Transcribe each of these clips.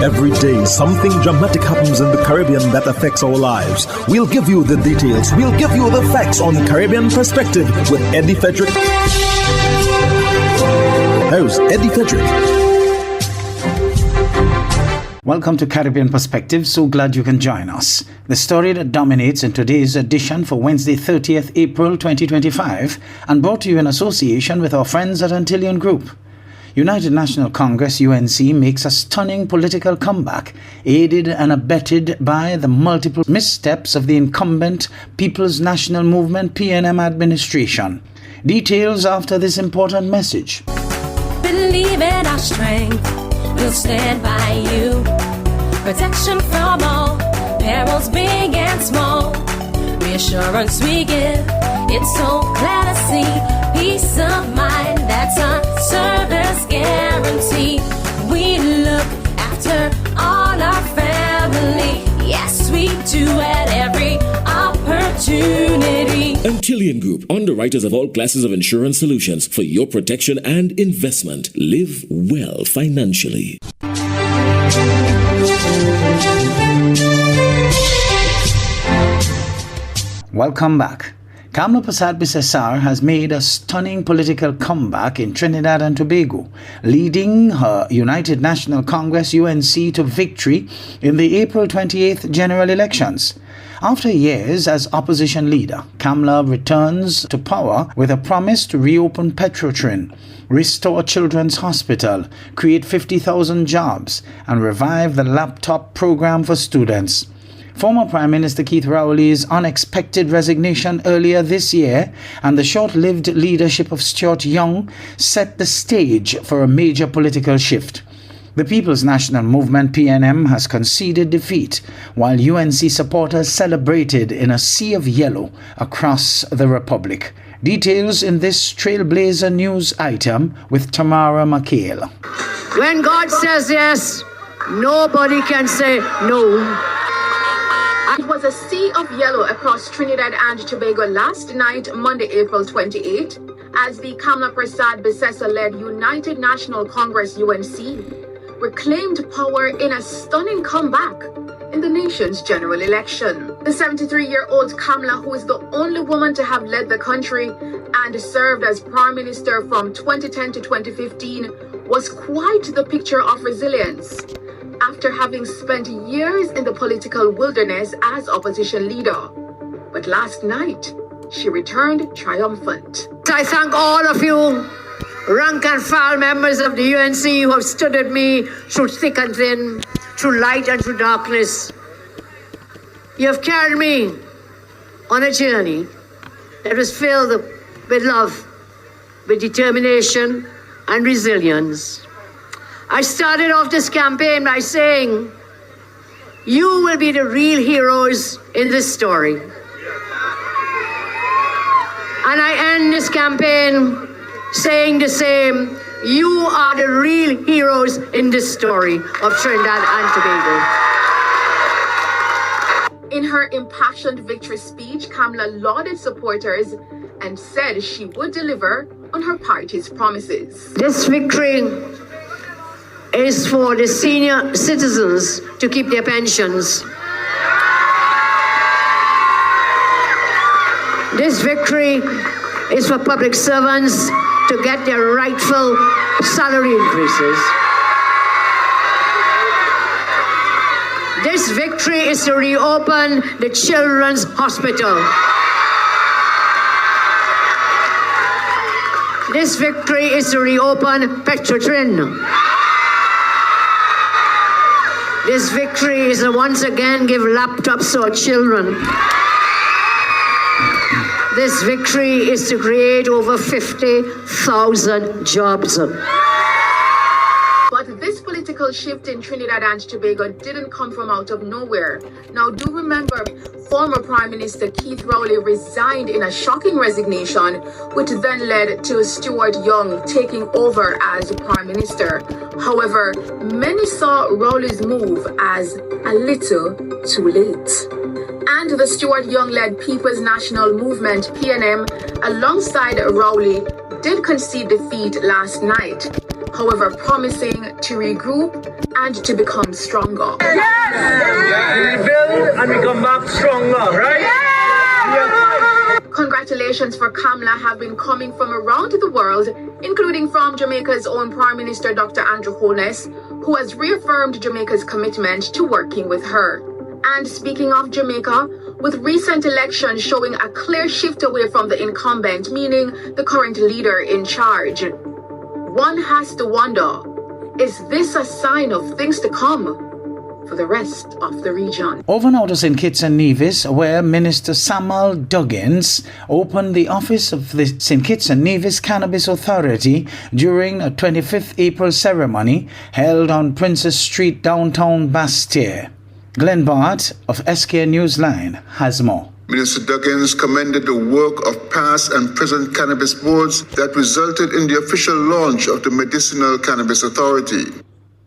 Every day, something dramatic happens in the Caribbean that affects our lives. We'll give you the details. We'll give you the facts on Caribbean Perspective with Eddie Frederick. Host Eddie Frederick. Welcome to Caribbean Perspective. So glad you can join us. The story that dominates in today's edition for Wednesday, 30th April 2025, and brought to you in association with our friends at Antillean Group. United National Congress, U.N.C, makes a stunning political comeback, aided and abetted by the multiple missteps of the incumbent People's National Movement PNM administration. Details after this important message. Believe in our strength, we'll stand by you. Protection from all, perils big and small. Reassurance we give, it's so glad to see. Peace of mind, that's our service guarantee. We look after all our family. Yes, we do at every opportunity. Antillean Group, underwriters of all classes of insurance solutions for your protection and investment. Live well financially. Welcome back. Kamla Persad-Bissessar has made a stunning political comeback in Trinidad and Tobago, leading her United National Congress U.N.C to victory in the April 28th general elections. After years as opposition leader, Kamla returns to power with a promise to reopen Petrotrin, restore Children's Hospital, create 50,000 jobs, and revive the laptop program for students. Former Prime Minister Keith Rowley's unexpected resignation earlier this year and the short-lived leadership of Stuart Young set the stage for a major political shift. The People's National Movement PNM has conceded defeat, while U.N.C supporters celebrated in a sea of yellow across the Republic. Details in this Trailblazer News item with Tamara McHale. When God says yes, nobody can say no. It was a sea of yellow across Trinidad and Tobago last night, Monday, April 28, as the Kamla Persad-Bissessar-led United National Congress U.N.C reclaimed power in a stunning comeback in the nation's general election. The 73-year-old Kamla, who is the only woman to have led the country and served as Prime Minister from 2010 to 2015, was quite the picture of resilience after having spent years in the political wilderness as opposition leader. But last night, she returned triumphant. I thank all of you, rank and file members of the U.N.C who have stood with me through thick and thin, through light and through darkness. You have carried me on a journey that was filled with love, with determination and resilience. I started off this campaign by saying, you will be the real heroes in this story. And I end this campaign saying the same, you are the real heroes in this story of Trinidad and Tobago. In her impassioned victory speech, Kamla lauded supporters and said she would deliver on her party's promises. This victory is for the senior citizens to keep their pensions. This victory is for public servants to get their rightful salary increases. This victory is to reopen the Children's Hospital. This victory is to reopen Petrotrin. This victory is to once again give laptops to our children. This victory is to create over 50,000 jobs. But this political shift in Trinidad and Tobago didn't come from out of nowhere. Now, do remember, former Prime Minister Keith Rowley resigned in a shocking resignation, which then led to Stuart Young taking over as Prime Minister. However, many saw Rowley's move as a little too late. And the Stuart Young-led People's National Movement, PNM, alongside Rowley, did concede defeat last night. however promising to regroup and to become stronger. We build and we come back stronger, right? Congratulations for Kamala have been coming from around the world, including from Jamaica's own Prime Minister Dr. Andrew Holness, who has reaffirmed Jamaica's commitment to working with her. And speaking of Jamaica, with recent elections showing a clear shift away from the incumbent, meaning the current leader in charge, one has to wonder, is this a sign of things to come for the rest of the region? Over now to St. Kitts and Nevis, where Minister Samuel Duggins opened the office of the St. Kitts and Nevis Cannabis Authority during a 25th April ceremony held on Princess Street, downtown Bastia. Glenn Bart of SK Newsline has more. Minister Duggins commended the work of past and present cannabis boards that resulted in the official launch of the Medicinal Cannabis Authority.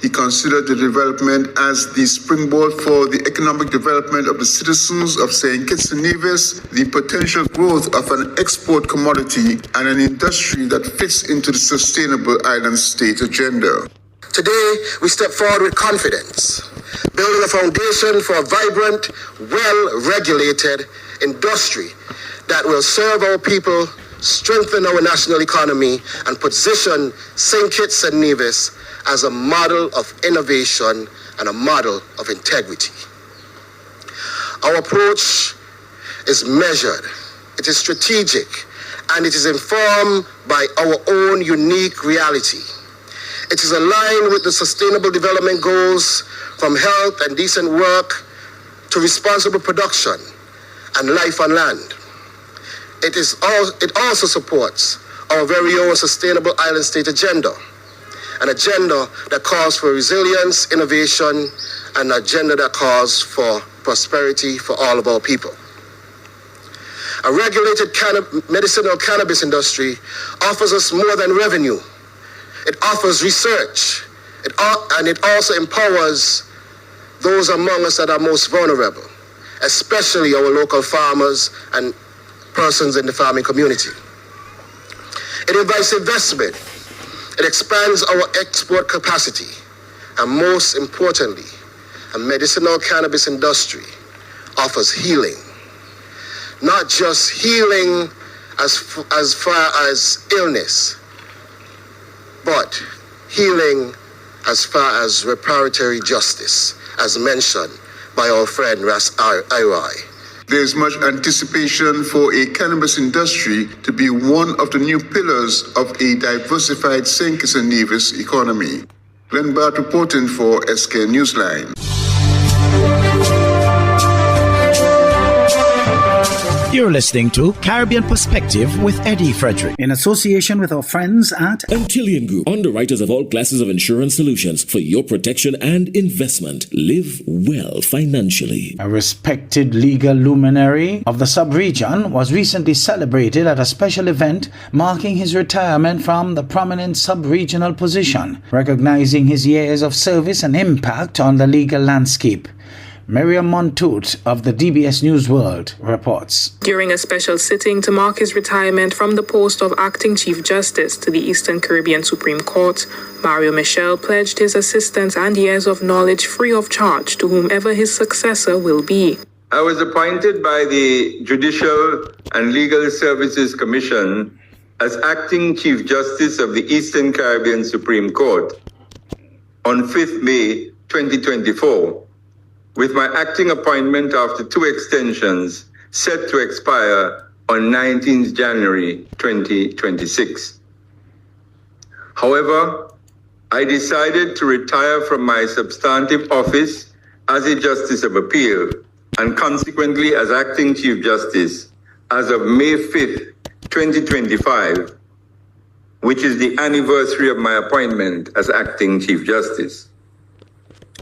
He considered the development as the springboard for the economic development of the citizens of St. Kitts and Nevis, the potential growth of an export commodity and an industry that fits into the sustainable island state agenda. Today, we step forward with confidence, building a foundation for a vibrant, well-regulated industry that will serve our people, strengthen our national economy, and position St. Kitts and Nevis as a model of innovation and a model of integrity. Our approach is measured, it is strategic, and it is informed by our own unique reality. It is aligned with the Sustainable Development Goals, from health and decent work to responsible production and life on land. It also supports our very own Sustainable Island State agenda, an agenda that calls for resilience, innovation, and an agenda that calls for prosperity for all of our people. A regulated medicinal cannabis industry offers us more than revenue. It offers research, and it also empowers those among us that are most vulnerable, especially our local farmers and persons in the farming community. It invites investment. It expands our export capacity. And most importantly, a medicinal cannabis industry offers healing. Not just healing as far as illness, but healing as far as reparatory justice, as mentioned by our friend Ras Irai. There is much anticipation for a cannabis industry to be one of the new pillars of a diversified St. Kitts and Nevis economy. Glenn Bart reporting for SK Newsline. You're listening to Caribbean Perspective with Eddie Frederick, in association with our friends at Antillian Group, underwriters of all classes of insurance solutions for your protection and investment. Live well financially. A respected legal luminary of the sub-region was recently celebrated at a special event marking his retirement from the prominent sub-regional position, recognizing his years of service and impact on the legal landscape. Miriam Montoute of the DBS News World reports. During a special sitting to mark his retirement from the post of Acting Chief Justice to the Eastern Caribbean Supreme Court, Mario Michel pledged his assistance and years of knowledge free of charge to whomever his successor will be. I was appointed by the Judicial and Legal Services Commission as Acting Chief Justice of the Eastern Caribbean Supreme Court on 5th May 2024. With my acting appointment after 2 extensions set to expire on 19th January 2026. However, I decided to retire from my substantive office as a Justice of Appeal and consequently as Acting Chief Justice as of May 5th, 2025, which is the anniversary of my appointment as Acting Chief Justice.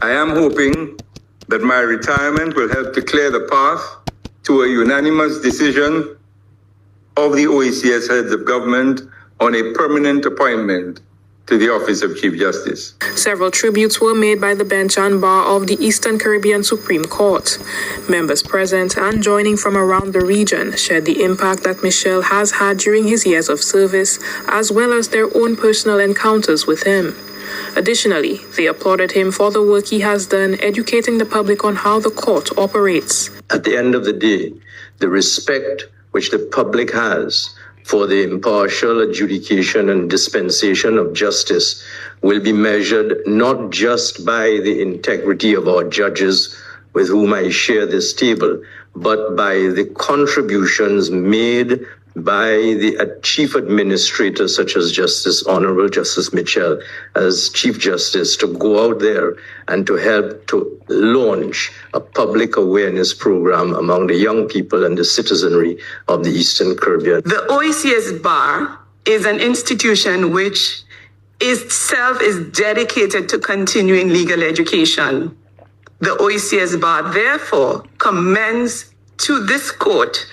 I am hoping that my retirement will help to clear the path to a unanimous decision of the OECS heads of government on a permanent appointment to the office of Chief Justice. Several tributes were made by the bench and bar of the Eastern Caribbean Supreme Court. Members present and joining from around the region shared the impact that Michel has had during his years of service, as well as their own personal encounters with him. Additionally, they applauded him for the work he has done educating the public on how the court operates. At the end of the day, the respect which the public has for the impartial adjudication and dispensation of justice will be measured not just by the integrity of our judges with whom I share this table, but by the contributions made by the chief administrator, such as Honorable Justice Mitchell, as Chief Justice, to go out there and to help to launch a public awareness program among the young people and the citizenry of the Eastern Caribbean. The OECS Bar is an institution which itself is dedicated to continuing legal education. The OECS Bar, therefore, commends to this court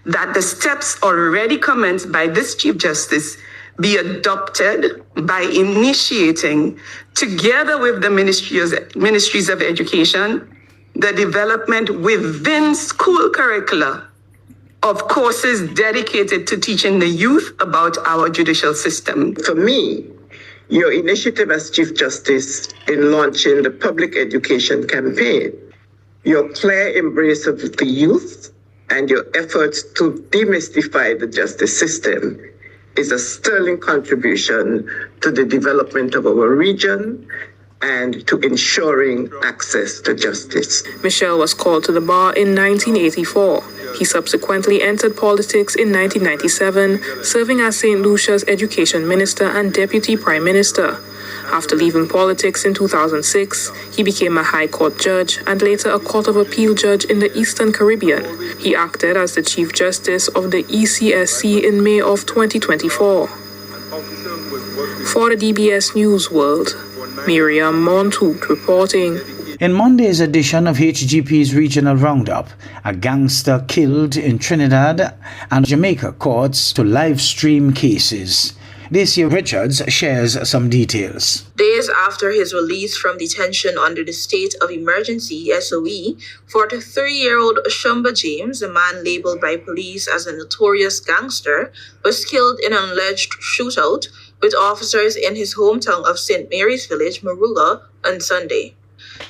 that the steps already commenced by this Chief Justice be adopted by initiating, together with the Ministries of Education, the development within school curricula of courses dedicated to teaching the youth about our judicial system. For me, your initiative as Chief Justice in launching the public education campaign, your clear embrace of the youth, and your efforts to demystify the justice system is a sterling contribution to the development of our region and to ensuring access to justice. Michel was called to the bar in 1984. He subsequently entered politics in 1997, serving as St. Lucia's Education Minister and Deputy Prime Minister. After leaving politics in 2006, he became a High Court judge and later a Court of Appeal judge in the Eastern Caribbean. He acted as the Chief Justice of the ECSC in May of 2024. For the DBS News World, Miriam Montoot reporting. In Monday's edition of HGP's Regional Roundup, a gangster killed in Trinidad and Jamaica courts to live stream cases. Dacia Richards shares some details. Days after his release from detention under the state of emergency, SOE, 43-year-old Shumba James, a man labeled by police as a notorious gangster, was killed in an alleged shootout with officers in his hometown of St. Mary's Village, Moruga, on Sunday.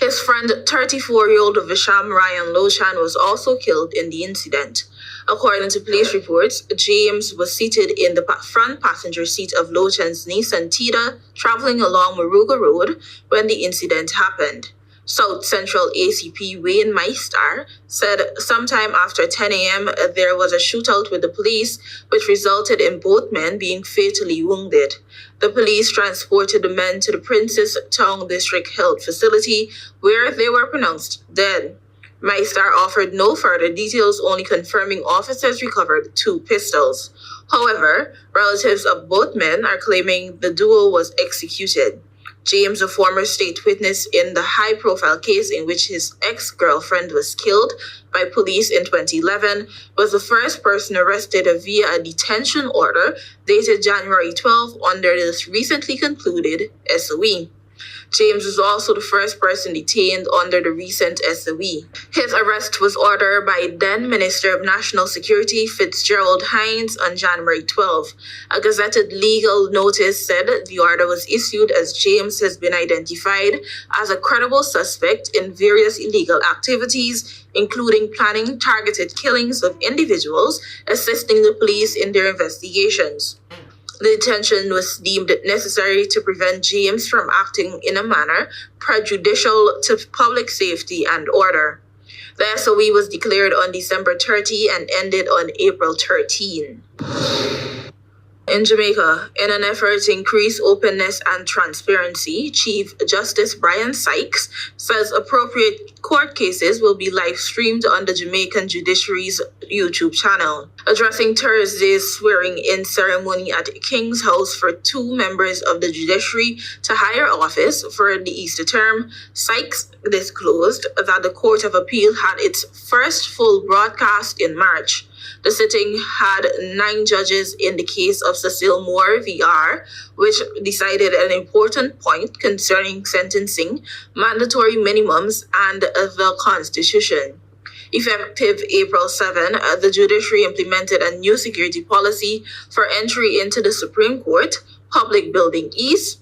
His friend, 34-year-old Visham Ryan Lochan, was also killed in the incident. According to police reports, James was seated in the front passenger seat of Lochan's Nissan Tida, traveling along Moruga Road when the incident happened. South Central ACP Wayne Maistar said sometime after 10 a.m. there was a shootout with the police, which resulted in both men being fatally wounded. The police transported the men to the Princess Town District Health Facility, where they were pronounced dead. Maistar offered no further details, only confirming officers recovered 2 pistols. However, relatives of both men are claiming the duo was executed. James, a former state witness in the high-profile case in which his ex-girlfriend was killed by police in 2011, was the first person arrested via a detention order dated January 12 under the recently concluded SOE. James was also the first person detained under the recent SOE. His arrest was ordered by then Minister of National Security Fitzgerald Hines on January 12. A gazetted legal notice said the order was issued as James has been identified as a credible suspect in various illegal activities, including planning targeted killings of individuals, assisting the police in their investigations. The detention was deemed necessary to prevent James from acting in a manner prejudicial to public safety and order. The SOE was declared on December 30 and ended on April 13. In Jamaica, in an effort to increase openness and transparency, Chief Justice Brian Sykes says appropriate court cases will be live-streamed on the Jamaican Judiciary's YouTube channel. Addressing Thursday's swearing-in ceremony at King's House for 2 members of the judiciary to higher office for the Easter term, Sykes disclosed that the Court of Appeal had its first full broadcast in March. The sitting had 9 judges in the case of Cecile Moore VR, which decided an important point concerning sentencing, mandatory minimums, and the Constitution. Effective April 7, the judiciary implemented a new security policy for entry into the Supreme Court, Public Building East.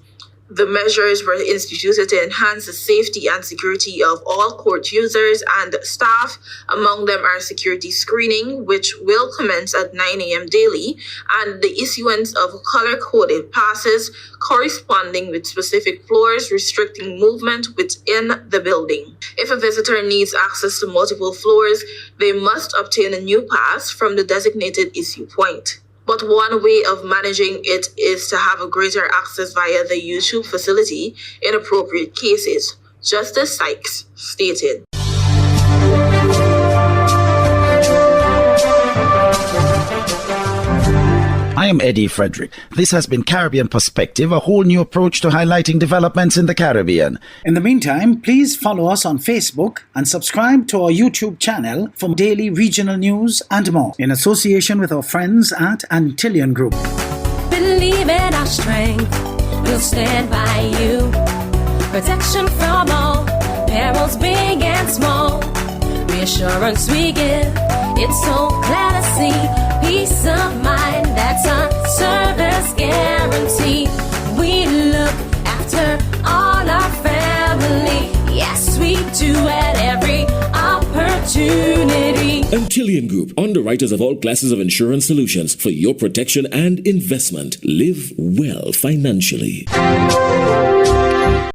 The measures were instituted to enhance the safety and security of all court users and staff. Among them are security screening, which will commence at 9 a.m. daily, and the issuance of color-coded passes corresponding with specific floors, restricting movement within the building. If a visitor needs access to multiple floors, they must obtain a new pass from the designated issue point. But one way of managing it is to have a greater access via the YouTube facility in appropriate cases, Justice Sykes stated. I am Eddie Frederick. This has been Caribbean Perspective, a whole new approach to highlighting developments in the Caribbean. In the meantime, please follow us on Facebook and subscribe to our YouTube channel for daily regional news and more, in association with our friends at Antillian Group. Believe in our strength, we'll stand by you. Protection from all, perils big and small. Reassurance we give, it's so clear to see. Peace of mind, that's our service guarantee. We look after all our family. Yes, we do at every opportunity. Antillian Group, underwriters of all classes of insurance solutions for your protection and investment. Live well financially.